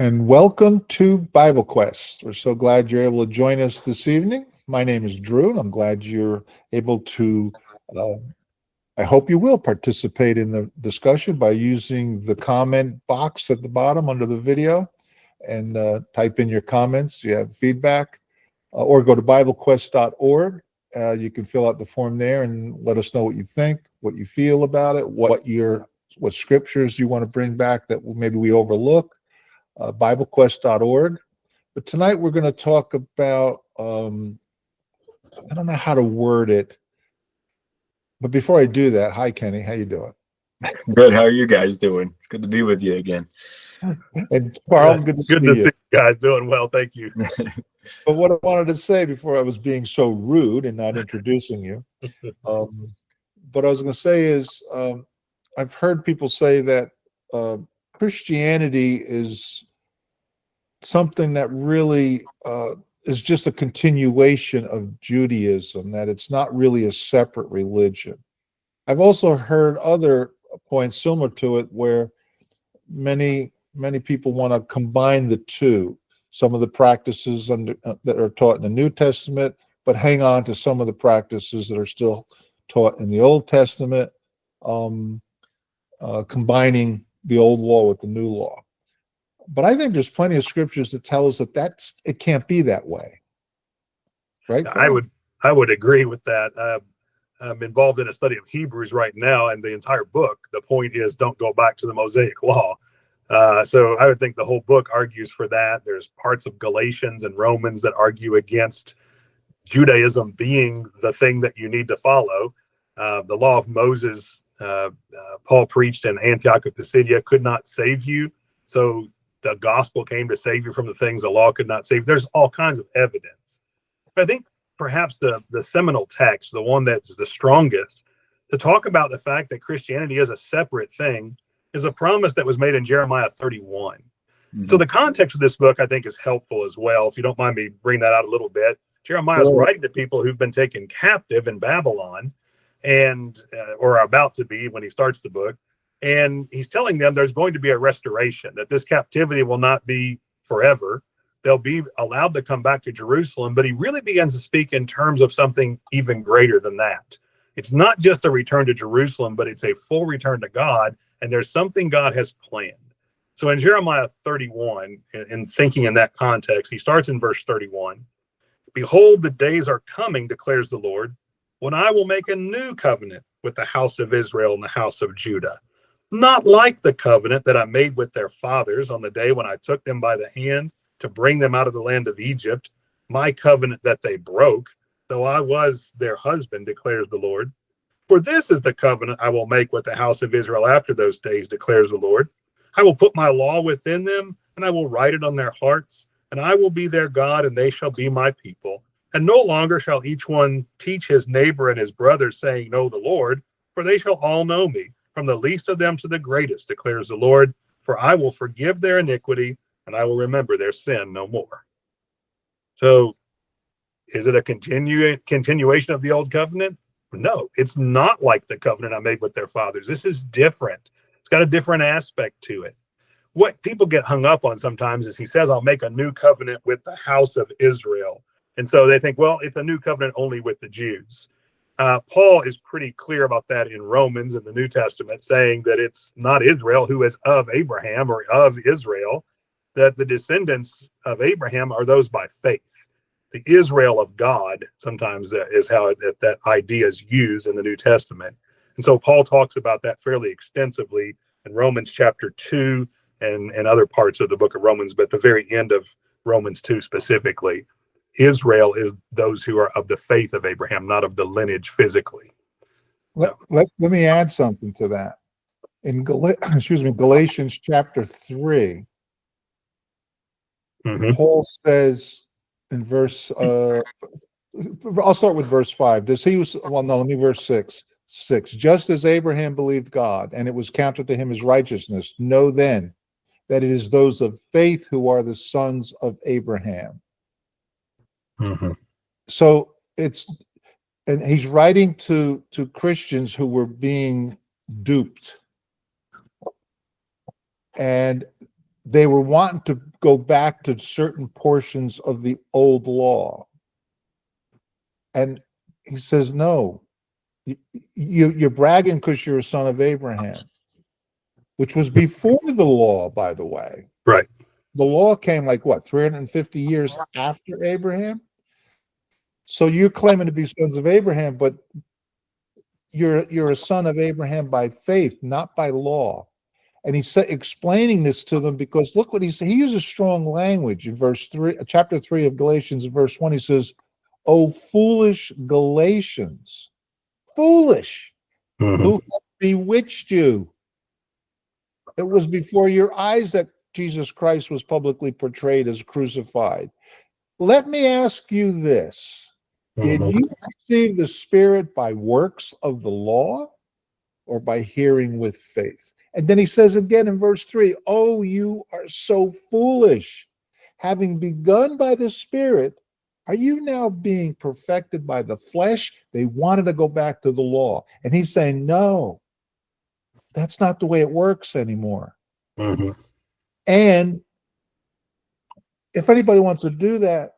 And welcome to Bible Quest. We're so glad you're able to join us this evening. My name is Drew, and I'm glad you're able to, I hope you will participate in the discussion by using the comment box at the bottom under the video and type in your comments. You have feedback, or go to BibleQuest.org. You can fill out the form there and let us know what you think, what you feel about it, what scriptures you want to bring back that maybe we overlook. BibleQuest.org. But tonight we're going to talk about, I don't know how to word it, but before I do that, hi Kenny, how you doing? Good. How are you guys doing? It's good to be with you again. And Carl, good to see you guys. Doing well, thank you. But what I wanted to say before I was being so rude and not introducing you, what I was going to say is I've heard people say that Christianity is something that really is just a continuation of Judaism, that it's not really a separate religion. I've also heard other points similar to it where many people want to combine the two, some of the practices that are taught in the New Testament, but hang on to some of the practices that are still taught in the Old Testament, combining the old law with the new law. But I think there's plenty of scriptures that tell us that it can't be that way, right? I would agree with that. I'm involved in a study of Hebrews right now, and the entire book, the point is don't go back to the Mosaic law. So I would think the whole book argues for that. There's parts of Galatians and Romans that argue against Judaism being the thing that you need to follow. The law of Moses, Paul preached in Antioch of Pisidia, could not save you. So the gospel came to save you from the things the law could not save. There's all kinds of evidence. But I think perhaps the seminal text, the one that's the strongest, to talk about the fact that Christianity is a separate thing, is a promise that was made in Jeremiah 31. Mm-hmm. So the context of this book, I think, is helpful as well. If you don't mind me bring that out a little bit. Jeremiah is writing to people who've been taken captive in Babylon and or are about to be when he starts the book. And he's telling them there's going to be a restoration, that this captivity will not be forever. They'll be allowed to come back to Jerusalem, but he really begins to speak in terms of something even greater than that. It's not just a return to Jerusalem, but it's a full return to God, and there's something God has planned. So in Jeremiah 31, in thinking in that context, he starts in verse 31. Behold, the days are coming, declares the Lord, when I will make a new covenant with the house of Israel and the house of Judah. Not like the covenant that I made with their fathers on the day when I took them by the hand to bring them out of the land of Egypt, my covenant that they broke, though I was their husband, declares the Lord. For this is the covenant I will make with the house of Israel after those days, declares the Lord. I will put my law within them, and I will write it on their hearts, and I will be their God, and they shall be my people. And no longer shall each one teach his neighbor and his brother, saying, Know the Lord, for they shall all know me, from the least of them to the greatest, declares the Lord. For I will forgive their iniquity, and I will remember their sin no more. So, is it a continuation of the old covenant? No, it's not like the covenant I made with their fathers. This is different. It's got a different aspect to it. What people get hung up on sometimes is he says, I'll make a new covenant with the house of Israel. And so they think, well, it's a new covenant only with the Jews. Paul is pretty clear about that in Romans in the New Testament, saying that it's not Israel who is of Abraham or of Israel, that the descendants of Abraham are those by faith. The Israel of God sometimes is how that idea is used in the New Testament. And so Paul talks about that fairly extensively in Romans chapter 2 and other parts of the book of Romans, but the very end of Romans 2 specifically. Israel is those who are of the faith of Abraham, not of the lineage physically. Let me add something to that. In Galatians chapter 3, Paul says in verse, I'll start with verse 5. Verse 6. Just as Abraham believed God, and it was counted to him as righteousness, know then that it is those of faith who are the sons of Abraham. Mm-hmm. So and he's writing to Christians who were being duped. And they were wanting to go back to certain portions of the old law. And he says, no, you're bragging because you're a son of Abraham, which was before the law, by the way. Right. The law came like what, 350 years after Abraham? So you're claiming to be sons of Abraham, but you're a son of Abraham by faith, not by law. And he's explaining this to them because look what he said. He uses strong language in verse 3, chapter 3 of Galatians, verse 1. He says, "O foolish Galatians, foolish, who have bewitched you? It was before your eyes that Jesus Christ was publicly portrayed as crucified. Let me ask you this. Did you receive the Spirit by works of the law or by hearing with faith?" And then he says again in verse 3, "Oh, you are so foolish. Having begun by the Spirit, are you now being perfected by the flesh?" They wanted to go back to the law. And he's saying, no, that's not the way it works anymore. And if anybody wants to do that,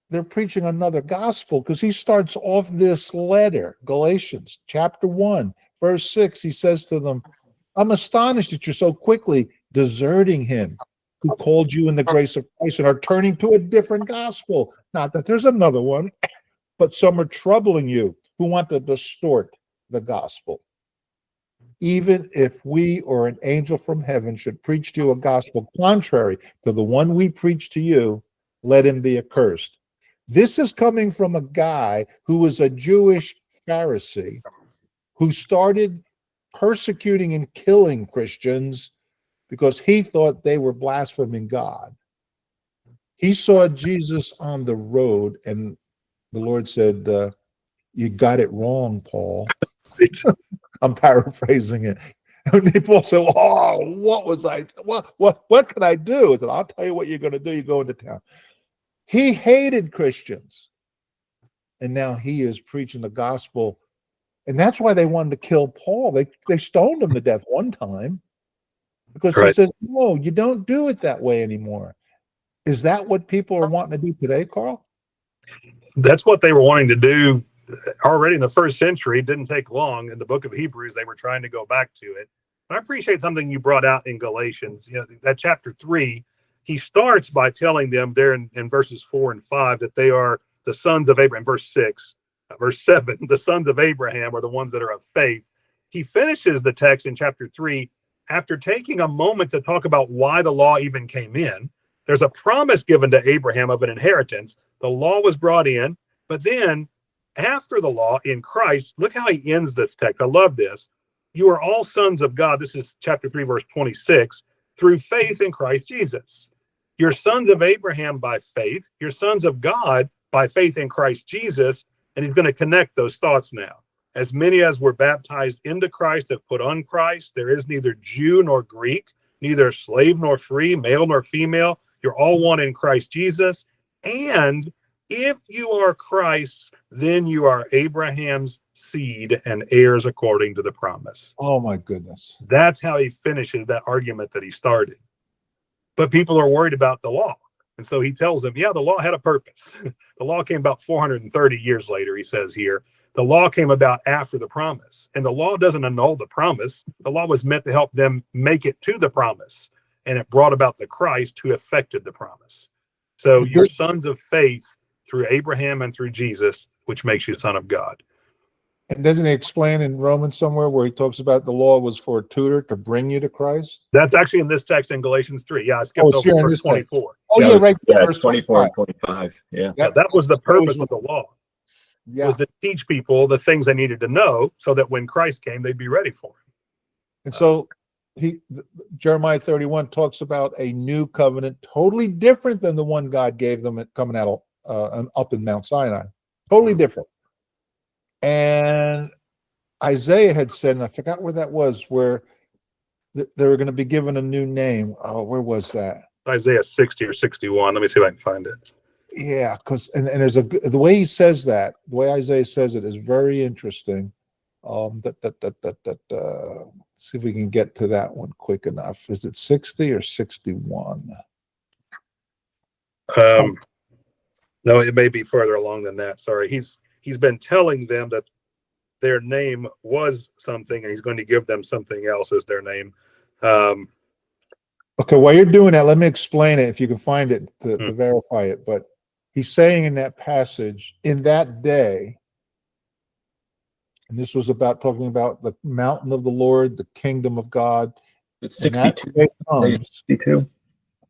they're preaching another gospel, because he starts off this letter, Galatians chapter 1, verse 6. He says to them, "I'm astonished that you're so quickly deserting him who called you in the grace of Christ and are turning to a different gospel. Not that there's another one, but some are troubling you who want to distort the gospel. Even if we or an angel from heaven should preach to you a gospel contrary to the one we preach to you, let him be accursed." This is coming from a guy who was a Jewish Pharisee who started persecuting and killing Christians because he thought they were blaspheming God. He saw Jesus on the road, and the Lord said, "You got it wrong, Paul." I'm paraphrasing it. And Paul said, "Oh, what was I? What can I do?" I said, "I'll tell you what you're going to do. You go into town." He hated Christians, and now he is preaching the gospel. And that's why they wanted to kill Paul. They stoned him to death one time because he says, "No, you don't do it that way anymore." Is that what people are wanting to do today, Carl? That's what they were wanting to do already in the first century. It didn't take long. In the book of Hebrews, they were trying to go back to it. But I appreciate something you brought out in Galatians. That chapter 3, he starts by telling them there in verses 4 and 5 that they are the sons of Abraham. Verse 6, verse 7, the sons of Abraham are the ones that are of faith. He finishes the text in chapter 3 after taking a moment to talk about why the law even came in. There's a promise given to Abraham of an inheritance. The law was brought in, but then after the law in Christ, look how he ends this text. I love this. "You are all sons of God." This is chapter 3, verse 26, "through faith in Christ Jesus. You're sons of Abraham by faith. You're sons of God by faith in Christ Jesus." And he's going to connect those thoughts now. "As many as were baptized into Christ have put on Christ. There is neither Jew nor Greek, neither slave nor free, male nor female. You're all one in Christ Jesus. And if you are Christ's, then you are Abraham's seed and heirs according to the promise." Oh, my goodness. That's how he finishes that argument that he started. But people are worried about the law. And so he tells them, yeah, the law had a purpose. The law came about 430 years later, he says here. The law came about after the promise. And the law doesn't annul the promise. The law was meant to help them make it to the promise. And it brought about the Christ who effected the promise. So you're sons of faith through Abraham and through Jesus, which makes you son of God. And doesn't he explain in Romans somewhere where he talks about the law was for a tutor to bring you to Christ? That's actually in this text in Galatians 3. Yeah, I skipped over verse 24. Oh, yeah, right there, verse 24 and 25. Yeah. Yeah, that was the purpose of the law. Yeah. Was to teach people the things they needed to know so that when Christ came, they'd be ready for him. And so Jeremiah 31 talks about a new covenant, totally different than the one God gave them coming out up in Mount Sinai. Totally different. And Isaiah had said, and I forgot where that was, where they were going to be given a new name. Oh, where was that? Isaiah 60 or 61. Let me see if I can find it. Yeah, because and there's the way he says that, the way Isaiah says it is very interesting. See if we can get to that one quick enough. Is it 60 or 61? No, it may be further along than that. Sorry. He's been telling them that their name was something, and he's going to give them something else as their name. Okay, while you're doing that, let me explain it if you can find it to verify it. But he's saying in that passage, in that day, and this was talking about the mountain of the Lord, the kingdom of God. It's When that 62. day comes, 62.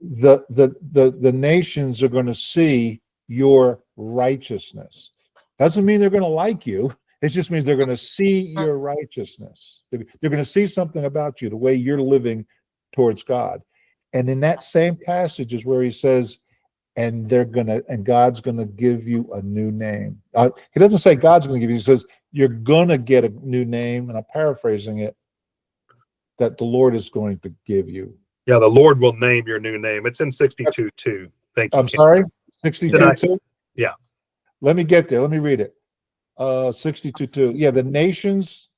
the nations are going to see your righteousness. Doesn't mean they're going to like you. It just means they're going to see your righteousness. They're going to see something about you, the way you're living towards God. And in that same passage is where he says, and God's going to give you a new name. He doesn't say God's going to give you, he says, you're going to get a new name. And I'm paraphrasing it, that the Lord is going to give you. Yeah, the Lord will name your new name. It's in 62 too. Thank you. I'm sorry, 62:2? Yeah. Let me get there. Let me read it. 62:2. Yeah, the nations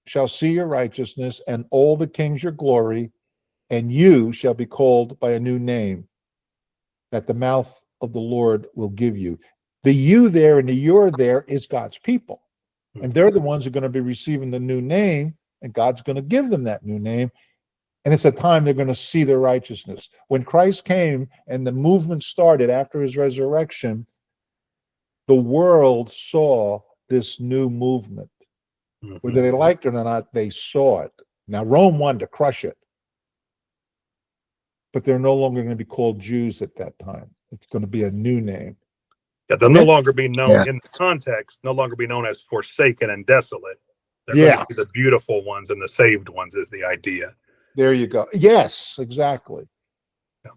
shall see your righteousness, and all the kings your glory, and you shall be called by a new name that the mouth of the Lord will give you. The you there and the you're there is God's people. And they're the ones who are going to be receiving the new name, and God's going to give them that new name. And it's a time they're going to see their righteousness. When Christ came and the movement started after his resurrection, the world saw this new movement. Whether they liked it or not, they saw it. Now, Rome wanted to crush it, but they're no longer going to be called Jews at that time. It's going to be a new name. Yeah, they'll no longer be known in the context, no longer be known as forsaken and desolate. They're going to be the beautiful ones and the saved ones is the idea. There you go. Yes, exactly. Yeah.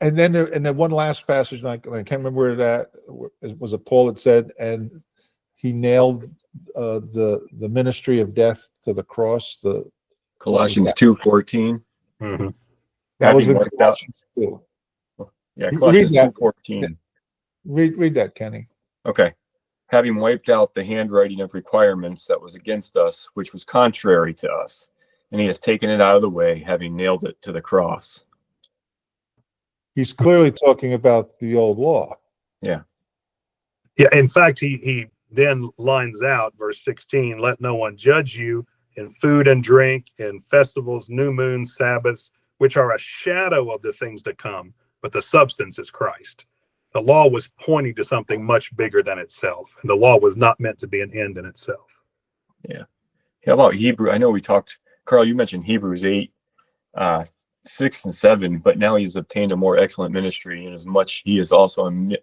And then one last passage, I can't remember where that was. A Paul that said, and he nailed the ministry of death to the cross. The Colossians 2:14. Mm-hmm. That was in Colossians 2. Yeah, Colossians 2:14. Read that, Kenny. Okay. Having wiped out the handwriting of requirements that was against us, which was contrary to us, and he has taken it out of the way, having nailed it to the cross. He's clearly talking about the old law. Yeah. Yeah. In fact, he then lines out verse 16, let no one judge you in food and drink, in festivals, new moons, Sabbaths, which are a shadow of the things to come, but the substance is Christ. The law was pointing to something much bigger than itself, and the law was not meant to be an end in itself. Yeah. How about Hebrew? I know we talked, Carl, you mentioned Hebrews 8, 6 and 7, but now he's obtained a more excellent ministry, inasmuch he is also a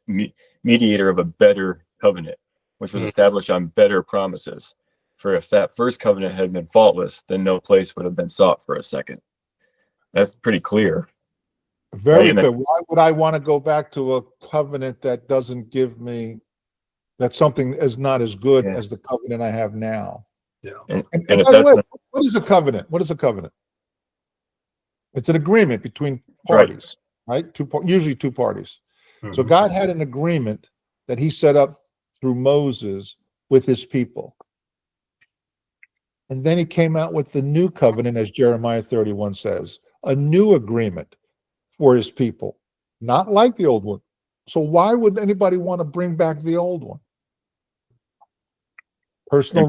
mediator of a better covenant, which was established on better promises. For if that first covenant had been faultless, then no place would have been sought for a second. That's pretty clear. Very good. Why would I want to go back to a covenant that doesn't give me, that something is not as good as the covenant I have now? Yeah. And by the way, what is a covenant? What is a covenant? It's an agreement between parties, right? Usually two parties. So God had an agreement that he set up through Moses with his people. And then he came out with the new covenant, as Jeremiah 31 says, a new agreement for his people, not like the old one. So why would anybody want to bring back the old one? Personal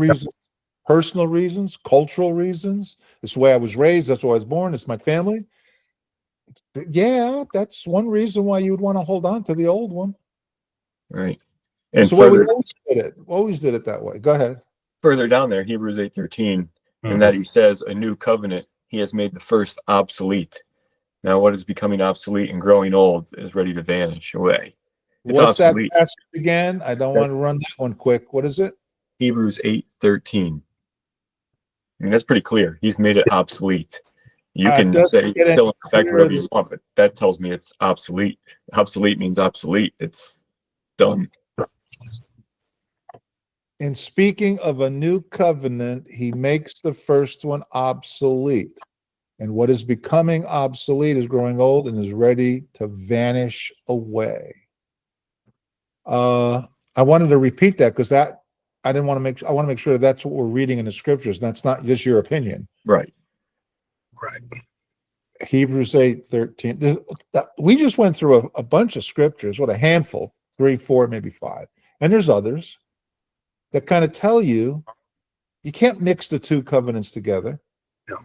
reasons, cultural reasons. It's the way I was raised. That's why I was born. It's my family. Yeah, that's one reason why you would want to hold on to the old one. Right. And it's the way we always did it. Always did it that way. Go ahead. Further down there, Hebrews 8:13, and that he says, a new covenant, he has made the first obsolete. Now what is becoming obsolete and growing old is ready to vanish away. It's What's obsolete. That passage again? I don't want to run that one quick. What is it? Hebrews 8:13. I mean, that's pretty clear. He's made it obsolete. You can say it's still in effect whatever you want, but that tells me it's obsolete. Obsolete means obsolete. It's done. In speaking of a new covenant, he makes the first one obsolete. And what is becoming obsolete is growing old and is ready to vanish away. I wanted to repeat that because I want to make sure that's what we're reading in the scriptures. That's not just your opinion. Right. Right. Hebrews 8:13. We just went through a bunch of scriptures, what, a handful, 3, 4, maybe 5. And there's others that kind of tell you can't mix the two covenants together. Yeah.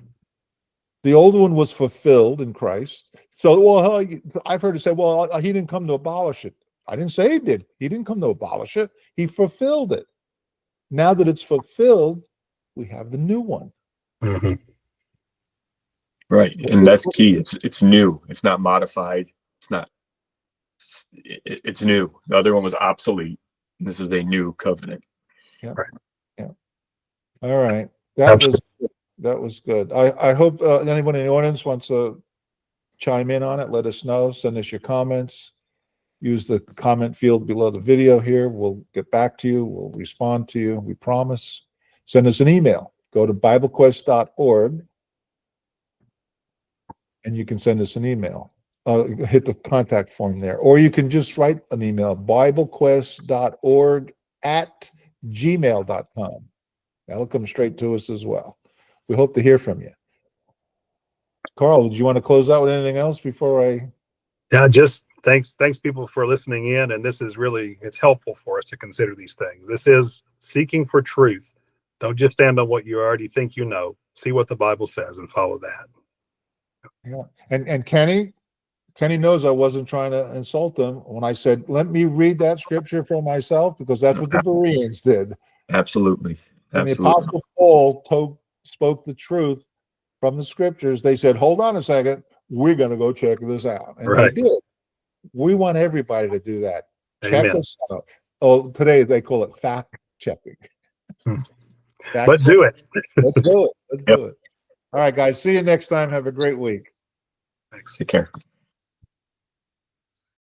The old one was fulfilled in Christ. So, well, I've heard it say, well, he didn't come to abolish it. I didn't say he did. He didn't come to abolish it. He fulfilled it. Now that it's fulfilled, we have the new one. Mm-hmm. Right, and that's key. It's new. It's not modified. It's new. The other one was obsolete. This is a new covenant. Yeah. Right. Yeah. All right. That was good. I hope anyone in the audience wants to chime in on it. Let us know. Send us your comments. Use the comment field below the video here. We'll get back to you. We'll respond to you. We promise. Send us an email. Go to BibleQuest.org and you can send us an email. Hit the contact form there. Or you can just write an email, BibleQuest.org@gmail.com. That'll come straight to us as well. We hope to hear from you. Carl, do you want to close out with anything else before I? Yeah, just thanks people for listening in. And this is really, it's helpful for us to consider these things. This is seeking for truth. Don't just stand on what you already think you know. See what the Bible says and follow that. Yeah. And Kenny knows I wasn't trying to insult him when I said, let me read that scripture for myself, because that's what the Bereans did. Absolutely. And the Apostle Paul spoke the truth from the scriptures. They said, hold on a second, we're going to go check this out. And Right. they did. We want everybody to do that. Amen. Check us out. Oh, today they call it fact checking. But do it. Let's do it. Let's do it. All right, guys. See you next time. Have a great week. Thanks. Take care.